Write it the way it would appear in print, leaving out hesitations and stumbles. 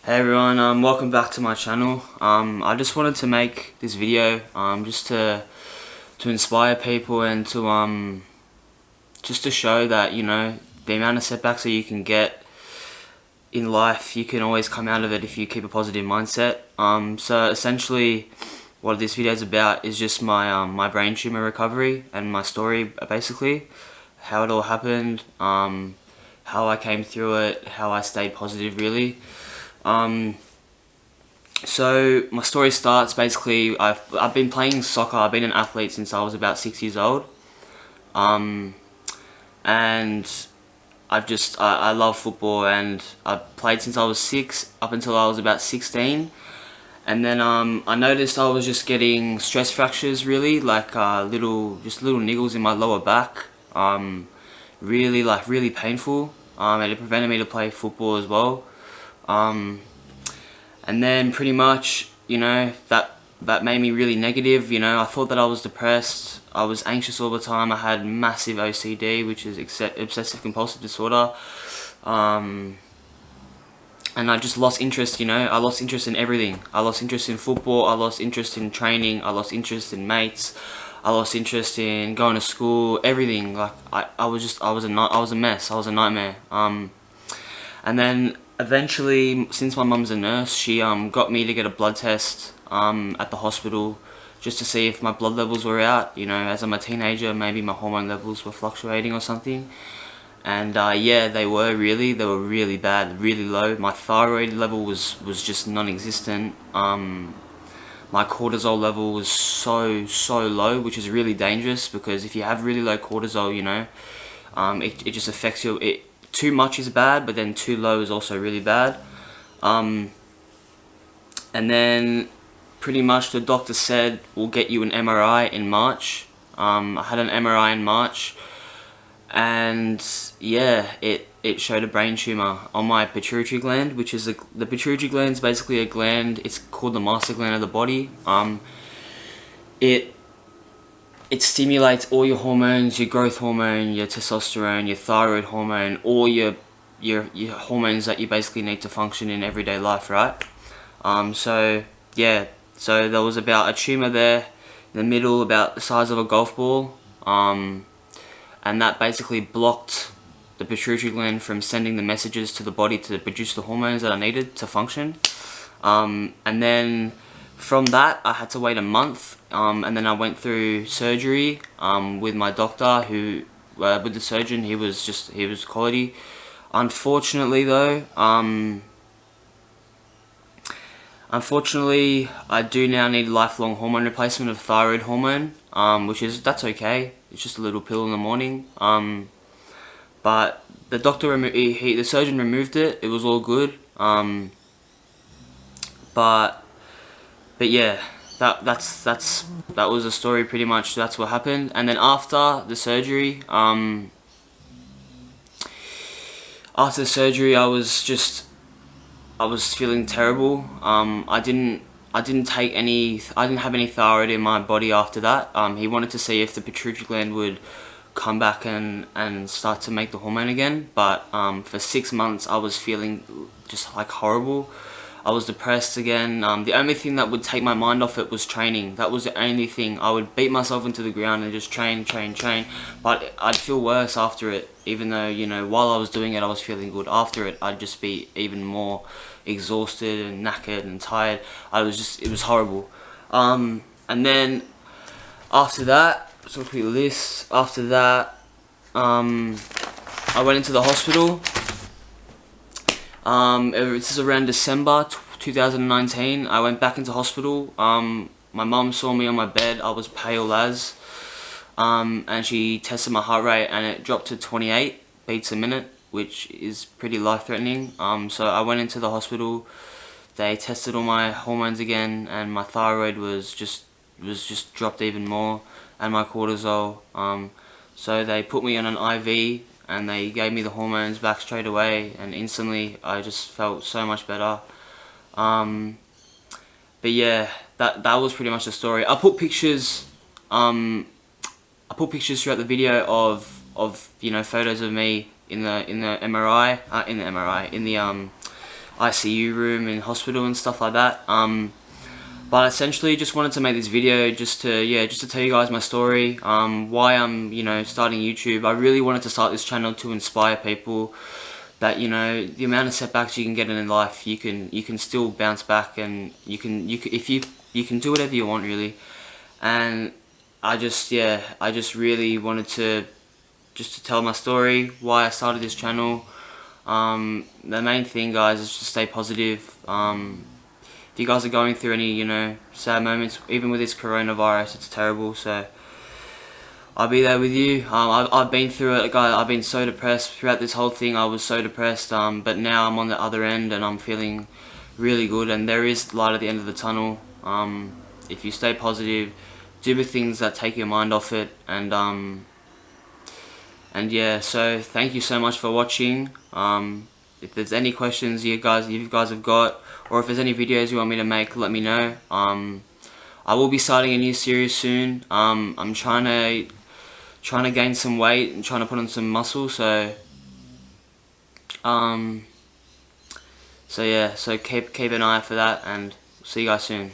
Hey everyone, welcome back to my channel. I just wanted to make this video just to inspire people and to just to show that, you know, the amount of setbacks that you can get in life, you can always come out of it if you keep a positive mindset. So essentially what this video is about is just my my brain tumor recovery and my story, basically how it all happened, how I came through it, how I stayed positive, really. So my story starts basically, I've been playing soccer. I've been an athlete since I was about 6 years old, and I love football, and I played since I was 6 up until I was about 16, and then I noticed I was just getting stress fractures, really, like little niggles in my lower back, really painful, and it prevented me to play football as well. And then pretty much, you know, that made me really negative. You know, I thought that I was depressed. I was anxious all the time. I had massive OCD, which is obsessive compulsive disorder. And I just lost interest, you know. I lost interest in everything. I lost interest in football. I lost interest in training. I lost interest in mates. I lost interest in going to school. Everything. Like I was a mess. I was a nightmare. And then eventually, since my mum's a nurse, she got me to get a blood test at the hospital just to see if my blood levels were out. You know, as I'm a teenager, maybe my hormone levels were fluctuating or something. And yeah, they were really bad, really low. My thyroid level was just non-existent. My cortisol level was so low, which is really dangerous, because if you have really low cortisol, you know, it just affects your... Too much is bad, but then too low is also really bad. And then pretty much the doctor said, we'll get you an MRI in March. I had an MRI in March, and yeah, it showed a brain tumor on my pituitary gland, which is the pituitary gland is basically a gland. It's called the master gland of the body. It stimulates all your hormones, your growth hormone, your testosterone, your thyroid hormone, all your hormones that you basically need to function in everyday life, right? So yeah, so there was about a tumor there in the middle, about the size of a golf ball, and that basically blocked the pituitary gland from sending the messages to the body to produce the hormones that I needed to function. And then from that, I had to wait a month, and then I went through surgery with my doctor, who, with the surgeon, he was quality. Unfortunately though, I do now need lifelong hormone replacement of thyroid hormone, that's okay. It's just a little pill in the morning. But the doctor, the surgeon removed it. It was all good. But yeah, that was the story pretty much. That's what happened. And then after the surgery, I was feeling terrible. I didn't have any thyroid in my body after that. He wanted to see if the pituitary gland would come back and start to make the hormone again. But for 6 months, I was feeling just like horrible. I was depressed again. The only thing that would take my mind off it was training. That was the only thing. I would beat myself into the ground and just train. But I'd feel worse after it, even though, you know, while I was doing it, I was feeling good. After it, I'd just be even more exhausted and knackered and tired. It was horrible. And then after that, so quick list. After that, I went into the hospital. This is around December 2019. I went back into hospital. My mum saw me on my bed. I was pale as, and she tested my heart rate, and it dropped to 28 beats a minute, which is pretty life-threatening. So I went into the hospital. They tested all my hormones again, and my thyroid was just dropped even more, and my cortisol. So they put me on an IV, and they gave me the hormones back straight away, and instantly I just felt so much better. But yeah, that was pretty much the story. I put pictures throughout the video of you know, photos of me in the MRI, ICU room in hospital and stuff like that. But essentially, just wanted to make this video just to tell you guys my story, why I'm starting YouTube. I really wanted to start this channel to inspire people that the amount of setbacks you can get in life, you can still bounce back, and you can do whatever you want, really. And I just really wanted to tell my story, why I started this channel. The main thing, guys, is just stay positive. If you guys are going through any sad moments, even with this coronavirus, it's terrible. So I'll be there with you. I've been through it, guys. I've been so depressed throughout this whole thing. I was so depressed, but now I'm on the other end and I'm feeling really good, and there is light at the end of the tunnel. If you stay positive, do the things that take your mind off it, and yeah. So thank you so much for watching. If there's any questions you guys have got, or if there's any videos you want me to make, let me know. I will be starting a new series soon. I'm trying to gain some weight and trying to put on some muscle. So yeah. So keep an eye for that, and see you guys soon.